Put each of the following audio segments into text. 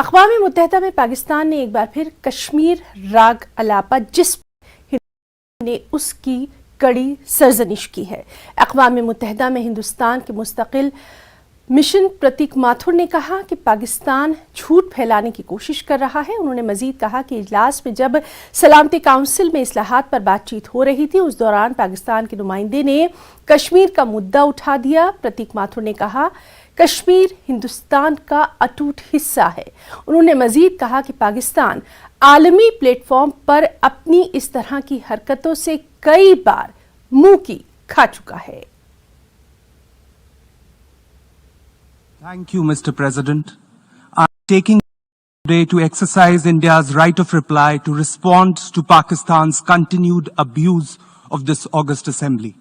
اقوام متحدہ میں پاکستان نے ایک بار پھر کشمیر راگ الاپا جس نے اس کی کڑی سرزنش کی ہے۔ اقوام متحدہ میں ہندوستان کے مستقل مشن پرتیک ماتھر نے کہا کہ پاکستان جھوٹ پھیلانے کی کوشش کر رہا ہے۔ انہوں نے مزید کہا کہ اجلاس میں جب سلامتی کونسل میں اصلاحات پر بات چیت ہو رہی تھی اس دوران پاکستان کے نمائندے نے کشمیر کا مدعا اٹھا دیا۔ پرتیک ماتھر نے کہا کشمیر ہندوستان کا اٹوٹ حصہ ہے۔ انہوں نے مزید کہا کہ پاکستان عالمی پلیٹ فارم پر اپنی اس طرح کی حرکتوں سے کئی بار منہ کی کھا چکا ہے۔ Thank you, Mr. President. I'm taking today to exercise India's right of reply to respond to Pakistan's continued abuse of this august assembly.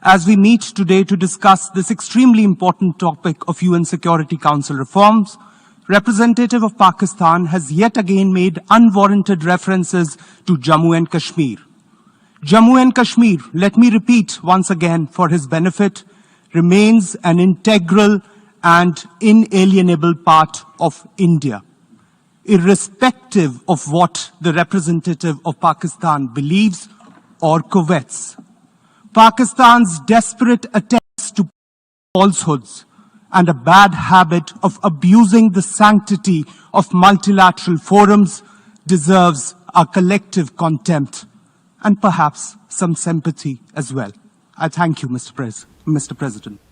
As we meet today to discuss this extremely important topic of UN Security Council reforms, representative of Pakistan has yet again made unwarranted references to Jammu and Kashmir. Jammu and Kashmir, let me repeat once again for his benefit, remains an integral and inalienable part of India, irrespective of what the representative of Pakistan believes or covets. Pakistan's desperate attempts to falsehoods and a bad habit of abusing the sanctity of multilateral forums deserves our collective contempt and perhaps some sympathy as well. I thank you, Mr. President.